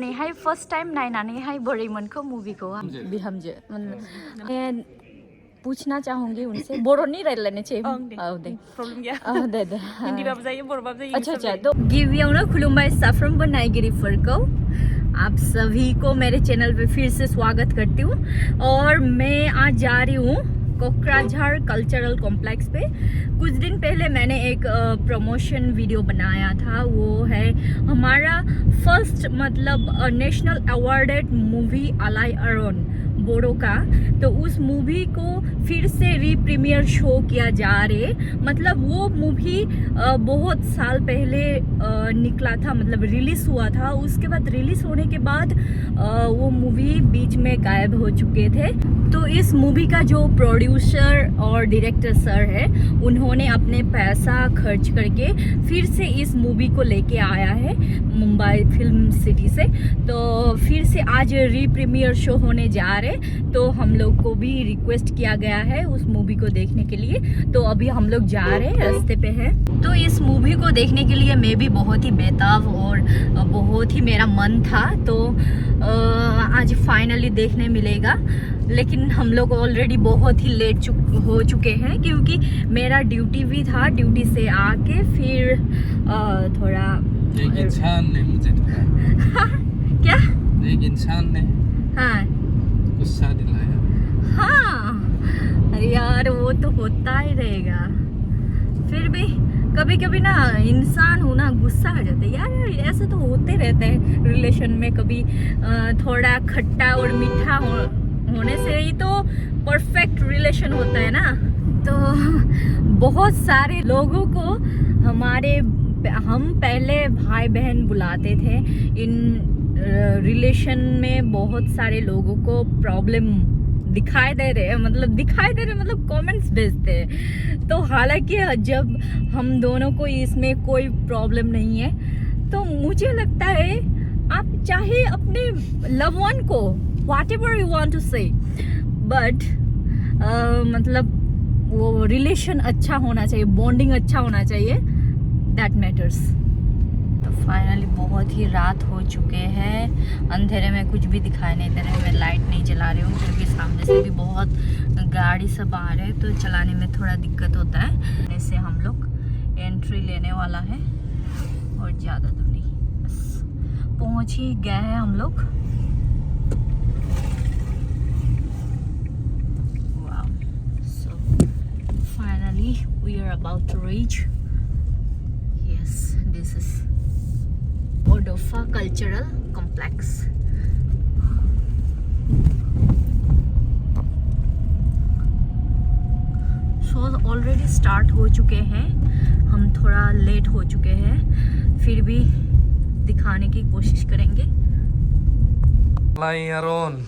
नेहाय first time नायनानैहाय बोरै मोनखो मुभिखौ बिहामजो मैं पूछना चाहूंगी उनसे बर'नि रायज्लायनोसै औ दे प्रब्लेम गैया औ दे हिन्दीबाबो जायो बर'बाबो जायो अच्छा तो गिबियावनो खुलुमबाय साफ्रोमबो नायगिरिफोरखौ आप सभी को मेरे चैनल पे फिर से स्वागत करती हूँ और मैं आज जा रही हूँ कोकराझार कल्चरल कॉम्प्लेक्स पे। कुछ दिन पहले मैंने एक प्रमोशन वीडियो बनाया था, वो है हमारा फर्स्ट मतलब national awarded movie Alai Aron Bodo का। तो उस मूवी को फिर से रीप्रीमियर शो किया जा रहे, मतलब वो मूवी बहुत साल पहले निकला था, मतलब रिलीज हुआ था। उसके बाद रिलीज होने के बाद वो मूवी बीच में गायब हो चुके थे। तो इस मूवी का जो प्रोड्यूसर और डायरेक्टर सर है, उन्होंने अपने पैसा खर्च करके फिर से इस मूवी को लेके आया है मुंबई फिल्म सिटी से। तो फिर से आज रीप्रीमियर शो होने जा रहे, तो हम लोग को भी रिक्वेस्ट किया गया है उस मूवी को देखने के लिए। तो अभी हम लोग जा रहे हैं, रास्ते पे हैं। तो इस मूवी को देखने के लिए मैं भी बहुत ही बेताब और बहुत ही मेरा मन था। तो आज फाइनली देखने मिलेगा, लेकिन हम लोग ऑलरेडी बहुत ही लेट हो चुके हैं, क्योंकि मेरा ड्यूटी भी था। ड्यूटी से आके फिर थोड़ा एक इंसान ने मुझे क्या एक इंसान ने हाँ गुस्सा दिलाया। हाँ अरे यार, वो तो होता ही रहेगा। फिर भी कभी कभी ना इंसान हो ना गुस्सा आ जाता है यार। ऐसे तो होते रहते हैं रिलेशन में, कभी थोड़ा खट्टा और मीठा होने से ही तो परफेक्ट रिलेशन होता है ना। तो बहुत सारे लोगों को हम पहले भाई बहन बुलाते थे। इन रिलेशन में बहुत सारे लोगों को प्रॉब्लम दिखाई दे रहे मतलब कमेंट्स भेजते हैं। तो हालांकि जब हम दोनों को इसमें कोई प्रॉब्लम नहीं है, तो मुझे लगता है आप चाहे अपने लव वन को whatever you want to say, but मतलब वो रिलेशन अच्छा होना चाहिए, बॉन्डिंग अच्छा होना चाहिए, that matters। तो फाइनली बहुत ही रात हो चुके हैं, अंधेरे में कुछ भी दिखाई नहीं दे रहे। मैं लाइट नहीं जला रही हूँ क्योंकि सामने से भी बहुत गाड़ी सब आ रहे हैं, तो चलाने में थोड़ा दिक्कत होता है। ऐसे हम लोग एंट्री लेने वाला है और ज़्यादा दूर नहीं, बस पहुँच ही गए हैं हम लोग। Finally we are about to reach. Yes, this is Odofa Cultural Complex. Show already start हो चुके हैं, हम थोड़ा लेट हो चुके हैं, फिर भी दिखाने की कोशिश करेंगे। Alai Aron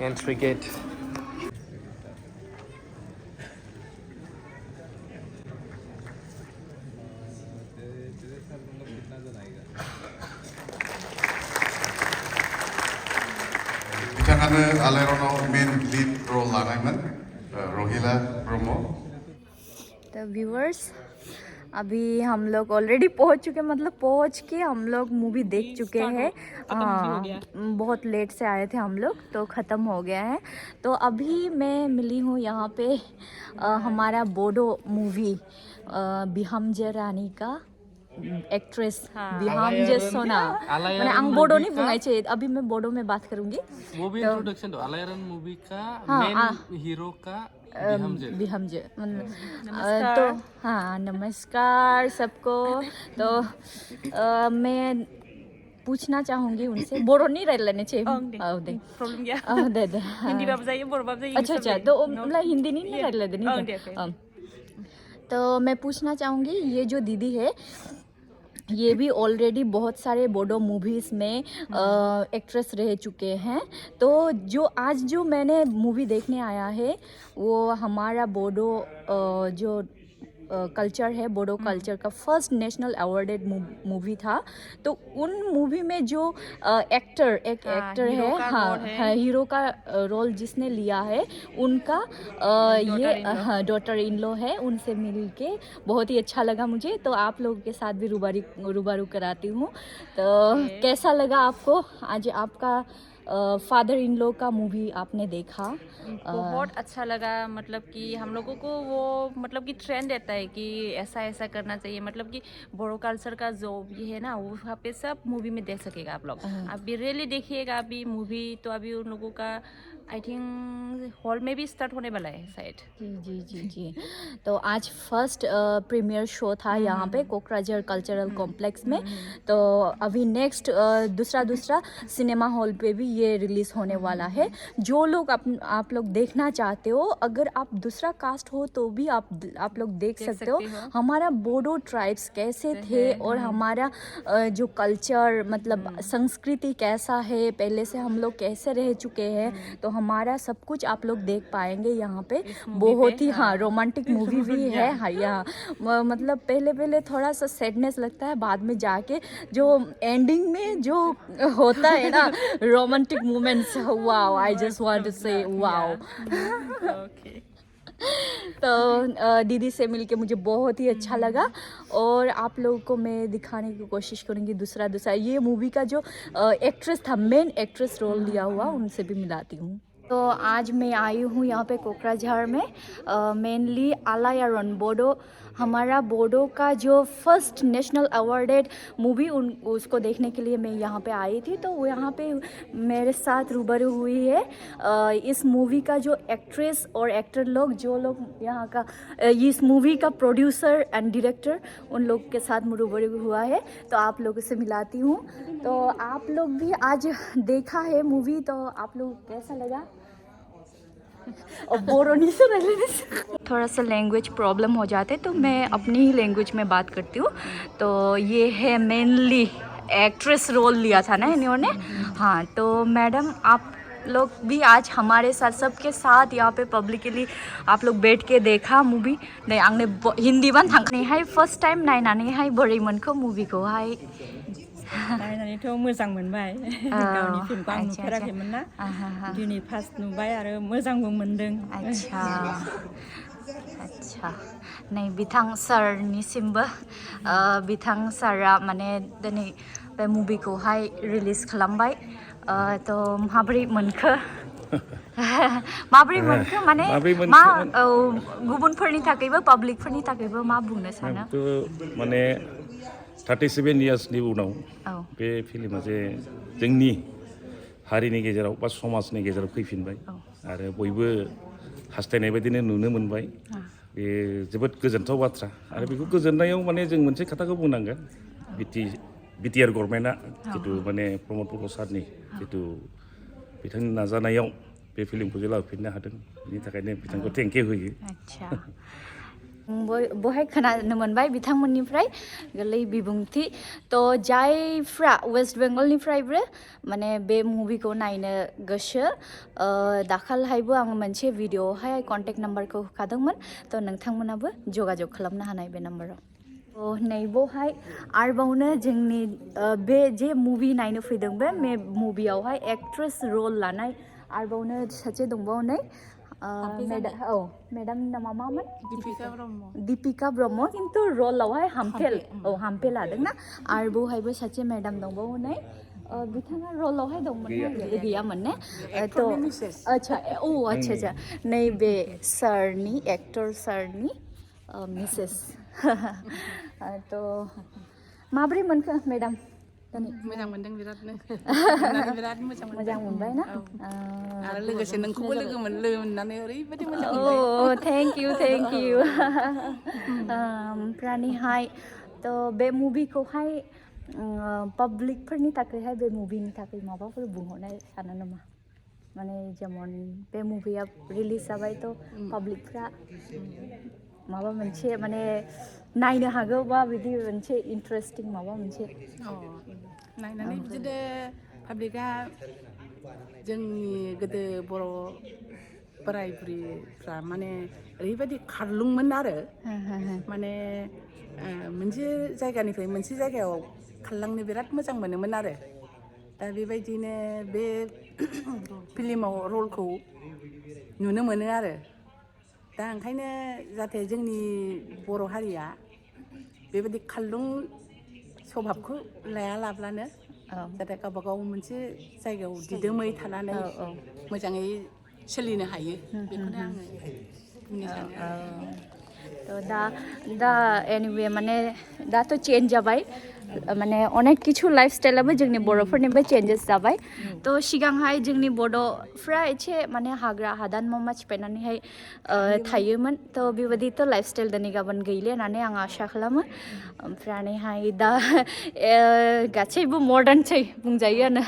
entry gate. बिथाङानो आलायरनाव मेन लीड रोल लानायमोन, रोहिला ब्रह्म। तो व्यूअर्स, अभी हम लोग ऑलरेडी पहुंच चुके हैं, मतलब पहुंच के हम लोग मूवी देख चुके हैं। बहुत लेट से आए थे हम लोग, तो ख़त्म हो गया है। तो अभी मैं मिली हूँ यहाँ पे हमारा बोडो मूवी बिहामजो रानी का एक्ट्रेस बिहामजो सोना, मैंने आंग बोडो नहीं बुंगाई चाहिए, अभी मैं बोडो में बात करूँगी। वो भी इंट्रोडक्शन दो। अलाई अरोन मूवी का मेन हीरो का बिहामजो तो हाँ, नमस्कार सबको। तो मैं पूछना चाहूंगी उनसे बर'नि रायज्लायनोसै औ दे प्रब्लेम गैया दे हिन्दीबाबो जायो बर'बाबो जायो अच्छा तो मतलब हिंदी नहीं रायज्लायदो। तो मैं पूछना चाहूंगी, ये जो दीदी है, ये भी ऑलरेडी बहुत सारे बोडो मूवीज़ में एक्ट्रेस रह चुके हैं। तो जो मैंने मूवी देखने आया है, वो हमारा बोडो जो कल्चर है, बोडो कल्चर का फर्स्ट नेशनल अवार्डेड मूवी था। तो उन मूवी में जो एक्टर हीरो है, का हाँ रोल है। हाँ, हीरो का रोल जिसने लिया है उनका ये डॉटर इन लॉ है। उनसे मिल के बहुत ही अच्छा लगा मुझे। तो आप लोगों के साथ भी रूबरू कराती हूँ। तो कैसा लगा आपको आज आपका फादर इन लॉ का मूवी आपने देखा? बहुत अच्छा लगा। मतलब कि हम लोगों को वो मतलब कि ट्रेंड रहता है कि ऐसा ऐसा करना चाहिए। मतलब कि बोरो कल्चर का जो ये है ना, वो वहाँ पे सब मूवी में देख सकेगा आप लोग। अभी रियली देखिएगा अभी मूवी, तो अभी उन लोगों का आई थिंक हॉल में भी स्टार्ट होने वाला है शायद। जी। तो आज फर्स्ट प्रीमियर शो था यहाँ पे कोकराझार कल्चरल कॉम्प्लेक्स में। तो अभी नेक्स्ट दूसरा सिनेमा हॉल पे भी ये रिलीज होने वाला है। जो लोग आप लोग देखना चाहते हो, अगर आप दूसरा कास्ट हो तो भी आप लोग देख सकते हो हमारा बोडो ट्राइब्स कैसे थे और हमारा जो कल्चर मतलब संस्कृति कैसा है, पहले से हम लोग कैसे रह चुके हैं। तो हमारा सब कुछ आप लोग देख पाएंगे यहाँ पे। बहुत ही हाँ रोमांटिक मूवी भी है। हाँ यहाँ मतलब पहले थोड़ा सा सैडनेस लगता है, बाद में जाके जो एंडिंग में जो होता है ना romantic moments, wow, I just want to say wow. Okay. तो दीदी से मिलके मुझे बहुत ही अच्छा लगा और आप लोगों को मैं दिखाने की कोशिश करूँगी दूसरा ये मूवी का जो एक्ट्रेस था, मेन एक्ट्रेस रोल लिया हुआ, उनसे भी मिलाती हूँ। तो आज मैं आई हूँ यहाँ पे कोकराझार में मेनली आलायारन बोडो, हमारा बोडो का जो फर्स्ट नेशनल अवार्डेड मूवी उसको देखने के लिए मैं यहाँ पे आई थी। तो वो यहाँ पे मेरे साथ रूबरू हुई है इस मूवी का जो एक्ट्रेस और एक्टर लोग, जो लोग यहाँ का इस मूवी का प्रोड्यूसर एंड डायरेक्टर, उन लोग के साथ रूबरू हुआ है। तो आप लोगों से मिलाती हूँ। तो आप लोग भी आज देखा है मूवी, तो आप लोग कैसा लगा? और बोरोनी से थोड़ा सा लैंग्वेज प्रॉब्लम हो जाते तो मैं अपनी ही लैंग्वेज में बात करती हूँ। तो ये है मेनली एक्ट्रेस रोल लिया था ना इन्होंने। हाँ, तो मैडम आप लोग भी आज हमारे साथ सबके साथ यहाँ पे पब्लिकली आप लोग बैठ के देखा मूवी। नहीं आंने हिंदी बन थांखने हाय फर्स्ट टाइम नायनानै हाय बोरै मोनखो मूवीखौ हाय? नायनानैथ' मोजां मोनबाय। गावनि फिल्मखौ आं नुफेराखैमोन ना, दिनै फार्स्ट नुबाय आरो मोजांबो मोनदों। अच्छा नै बिथां सारनिसिमबो बिथां सारा माने दिनै बे मुभिखौहाय रिलिज खालामबाय। तो माबोरै मोनखो? माबोरै मोनखो माने मा गुबुनफोरनि थाखायबो पाब्लिकफोरनि थाखायबो मा बुंनो सानो? माने 37 इयार्सनि उनाव बे फिल्मा जे जोंनि हारिनि गेजेराव बा समाजनि गेजेराव फैफिनबाय आरो बयबो हास्थायनाय बायदिनो नुनो मोनबाय। बे जोबोद गोजोनथाव बाथ्रा। आरो बेखौ गोजोननायाव माने जों मोनसे खोथाखौ बुंनांगोन, बिटिआर गभर्नमेन्टआ जितु माने प्रमद बर' सारनि जितु बिथांनि नाजानायाव बे फिल्मखौ जे लाबोफिननो हादों, बेनि थाखायनो बिथांखौ थेंक इउ होयो। बहाय खोनानो मोनबाय बिथांमोननिफ्राय गोरलै बिबुंथि। तो जायफ्रा वेस्ट बेंगलनिफ्रायबो माने बे मुभिखौ नायनो गोसो, दाखालहायबो आं मोनसे भिडिअआवहाय कन्टेक्ट नाम्बारखौ होखादोंमोन। तो नोंथांमोनाबो जगाजग खालामनो हानाय बे नाम्बाराव। नैबावहाय आरोबावनो जोंनि बे जे मुभि नायनो फैदों बे मुभियावहाय एक्ट्रेस रल लानाय आरोबावनो सासे दंबावो नै मेडामनि नामा मामोन? दीपिका ब्रह्म, किन्तु रलावहाय हाम्फे लादों ना। आरो बहायबो सासे मेडाम दंबावो नै, बिथाङा रलावहाय दंमोन ना गैयामोन ने? तो अच्छा अच्छा नैबे सारनि एक्टर सारनि मिसेस। तो माबोरै मोनखो मेडाम? मोजां मोनदों बिरादनो। बिराद मोजां मोनबाय ना? आरो लोगोसे नोंखौबो लोगो मोननानै ओरैबायदि मोजां मोनबाय। Thank you. ओमफ्रायहाय तो बे मुभिखौहाय पाब्लिकफोरनि थाखायहाय बे मुभिनि थाखाय माबाफोर बुंहरनाय सानो नामा? माने जेमन बे मुभिया रिलिज जाबाय तो पाब्लिकफ्रा माबा मोनसे माने नायनो हागौ बा बिदि मोनसे इन्टारेस्टिं माबा मोनसे नायनानै बिदिनो पाब्लिकआ जोंनि गोदो बर' बोराय बुरैफ्रा माने ओरैबायदि खारलुंमोन आरो माने मोनसे जायगानिफ्राय मोनसे जायगायाव खारलांनो बिराद मोजां मोनोमोन आरो दा बेबायदिनो बे फिल्माव रलखौ नुनो मोनो आरो दा ओंखायनो जाहाथे जोंनि बर' हारिया बेबायदि खारलुं स्वभाबखौ लायालाब्लानो जाहाथे गावबा गाव मोनसे जायगायाव दिदोमै थानानै मोजाङै सोलिनो हायो बेखौनो आङो बुंनो सानो दा एनिवे माने दाथ' चेन्ज जाबाय माने अनेक किछु लाइफस्टाइलाबो जोंनि बर'फोरनिबो चेन्जेस जाबाय थ' सिगांहाय जोंनि बड'फ्रा एसे माने हाग्रा हादान मा सिफायनानैहाय थायोमोन थ' बेबायदिथ' लाइफस्टाइल दिनै गाबोन गैले होननानै आं आसा खालामो ओमफ्रायहाय दा गासैबो मदार्नसै बुंजायोआनो